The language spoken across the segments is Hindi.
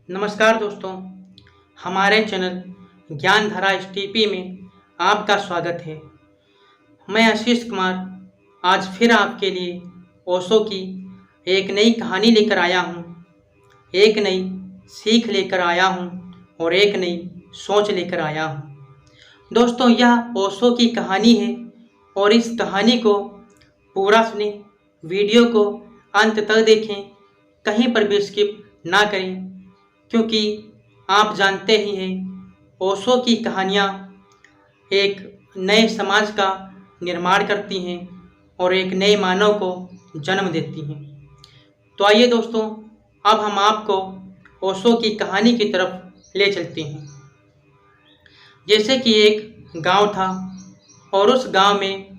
नमस्कार दोस्तों, हमारे चैनल ज्ञानधारा एसटीपी में आपका स्वागत है। मैं आशीष कुमार आज फिर आपके लिए ओशो की एक नई कहानी लेकर आया हूँ, एक नई सीख लेकर आया हूँ और एक नई सोच लेकर आया हूँ। दोस्तों, यह ओशो की कहानी है और इस कहानी को पूरा सुनें, वीडियो को अंत तक देखें, कहीं पर भी स्किप ना करें, क्योंकि आप जानते ही हैं ओशो की कहानियाँ एक नए समाज का निर्माण करती हैं और एक नए मानव को जन्म देती हैं। तो आइए दोस्तों, अब हम आपको ओशो की कहानी की तरफ ले चलते हैं। जैसे कि एक गांव था और उस गांव में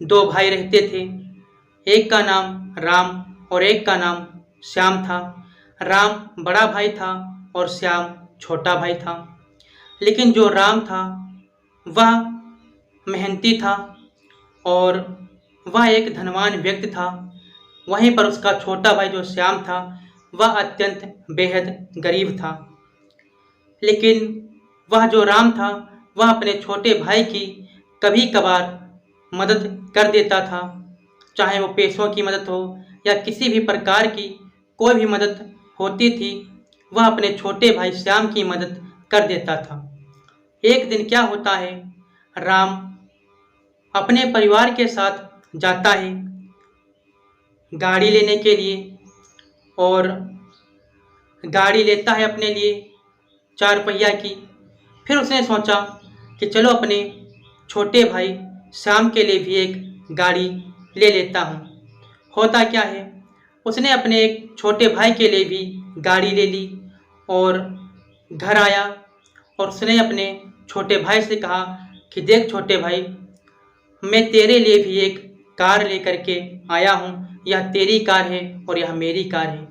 दो भाई रहते थे। एक का नाम राम और एक का नाम श्याम था। राम बड़ा भाई था और श्याम छोटा भाई था। लेकिन जो राम था वह मेहनती था और वह एक धनवान व्यक्ति था। वहीं पर उसका छोटा भाई जो श्याम था वह अत्यंत बेहद गरीब था। लेकिन वह जो राम था वह अपने छोटे भाई की कभी कभार मदद कर देता था, चाहे वो पैसों की मदद हो या किसी भी प्रकार की कोई भी मदद होती थी, वह अपने छोटे भाई श्याम की मदद कर देता था। एक दिन क्या होता है, राम अपने परिवार के साथ जाता है गाड़ी लेने के लिए और गाड़ी लेता है अपने लिए 4 पहिया की। फिर उसने सोचा कि चलो अपने छोटे भाई श्याम के लिए भी एक गाड़ी ले लेता हूँ। होता क्या है, उसने अपने एक छोटे भाई के लिए भी गाड़ी ले ली और घर आया और उसने अपने छोटे भाई से कहा कि देख छोटे भाई, मैं तेरे लिए भी एक कार लेकर के आया हूँ। यह तेरी कार है और यह मेरी कार है।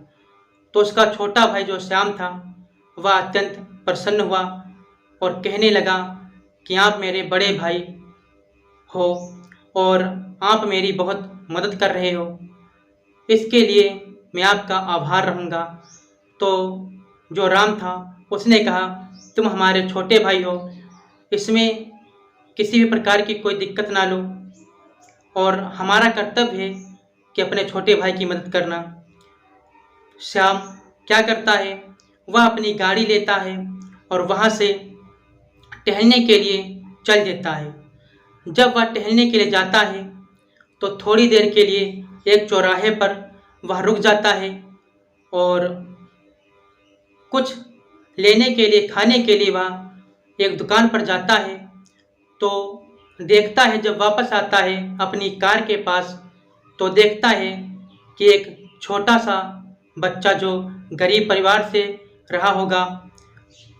तो उसका छोटा भाई जो श्याम था वह अत्यंत प्रसन्न हुआ और कहने लगा कि आप मेरे बड़े भाई हो और आप मेरी बहुत मदद कर रहे हो, इसके लिए मैं आपका आभार रहूँगा। तो जो राम था उसने कहा, तुम हमारे छोटे भाई हो, इसमें किसी भी प्रकार की कोई दिक्कत ना लो और हमारा कर्तव्य है कि अपने छोटे भाई की मदद करना। श्याम क्या करता है, वह अपनी गाड़ी लेता है और वहाँ से टहलने के लिए चल देता है। जब वह टहलने के लिए जाता है तो थोड़ी देर के लिए एक चौराहे पर वह रुक जाता है और कुछ लेने के लिए, खाने के लिए वह एक दुकान पर जाता है। तो देखता है, जब वापस आता है अपनी कार के पास तो देखता है कि एक छोटा सा बच्चा जो गरीब परिवार से रहा होगा,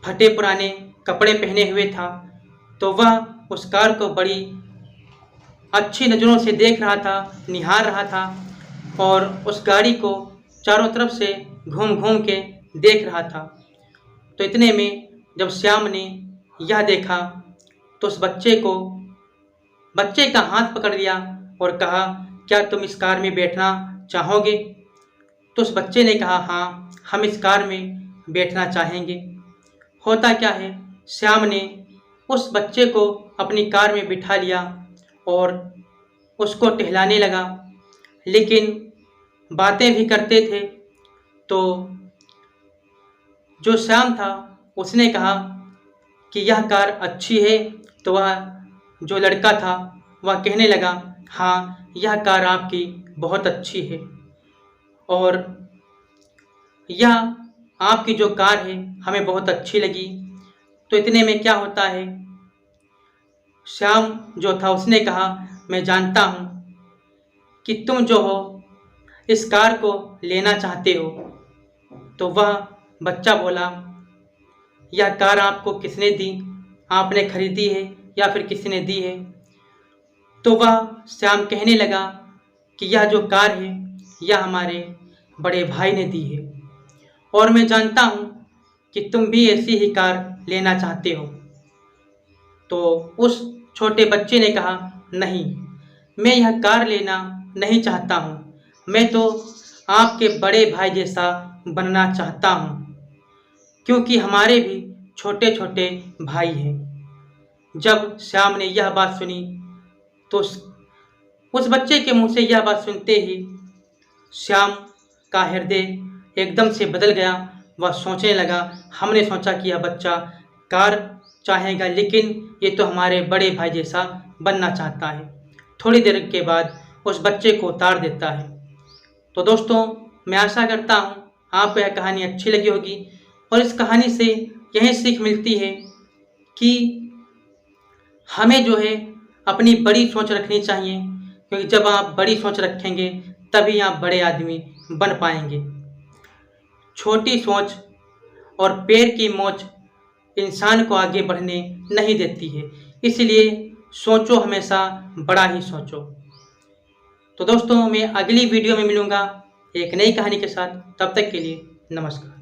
फटे पुराने कपड़े पहने हुए था, तो वह उस कार को बड़ी अच्छी नज़रों से देख रहा था, निहार रहा था और उस गाड़ी को चारों तरफ से घूम घूम के देख रहा था। तो इतने में जब श्याम ने यह देखा तो उस बच्चे का हाथ पकड़ लिया और कहा, क्या तुम इस कार में बैठना चाहोगे? तो उस बच्चे ने कहा, हाँ, हम इस कार में बैठना चाहेंगे। होता क्या है, श्याम ने उस बच्चे को अपनी कार में बिठा लिया और उसको टहलाने लगा। लेकिन बातें भी करते थे। तो जो श्याम था उसने कहा कि यह कार अच्छी है। तो वह जो लड़का था वह कहने लगा, हाँ, यह कार आपकी बहुत अच्छी है और यह आपकी जो कार है हमें बहुत अच्छी लगी। तो इतने में क्या होता है, श्याम जो था उसने कहा, मैं जानता हूँ कि तुम जो हो इस कार को लेना चाहते हो। तो वह बच्चा बोला, यह कार आपको किसने दी? आपने खरीदी है या फिर किसी ने दी है? तो वह श्याम कहने लगा कि यह जो कार है यह हमारे बड़े भाई ने दी है और मैं जानता हूँ कि तुम भी ऐसी ही कार लेना चाहते हो। तो उस छोटे बच्चे ने कहा, नहीं, मैं यह कार लेना नहीं चाहता हूँ, मैं तो आपके बड़े भाई जैसा बनना चाहता हूँ। क्योंकि हमारे भी छोटे छोटे भाई हैं। जब श्याम ने यह बात सुनी तो उस बच्चे के मुंह से यह बात सुनते ही श्याम का हृदय एकदम से बदल गया। वह सोचने लगा, हमने सोचा कि यह बच्चा कार चाहेगा, लेकिन ये तो हमारे बड़े भाई जैसा बनना चाहता है। थोड़ी देर के बाद उस बच्चे को उतार देता है। तो दोस्तों, मैं आशा करता हूँ आपको यह कहानी अच्छी लगी होगी और इस कहानी से यही सीख मिलती है कि हमें जो है अपनी बड़ी सोच रखनी चाहिए, क्योंकि जब आप बड़ी सोच रखेंगे तभी आप बड़े आदमी बन पाएंगे। छोटी सोच और पैर की मोच इंसान को आगे बढ़ने नहीं देती है, इसलिए सोचो, हमेशा बड़ा ही सोचो। तो दोस्तों, मैं अगली वीडियो में मिलूँगा एक नई कहानी के साथ। तब तक के लिए नमस्कार।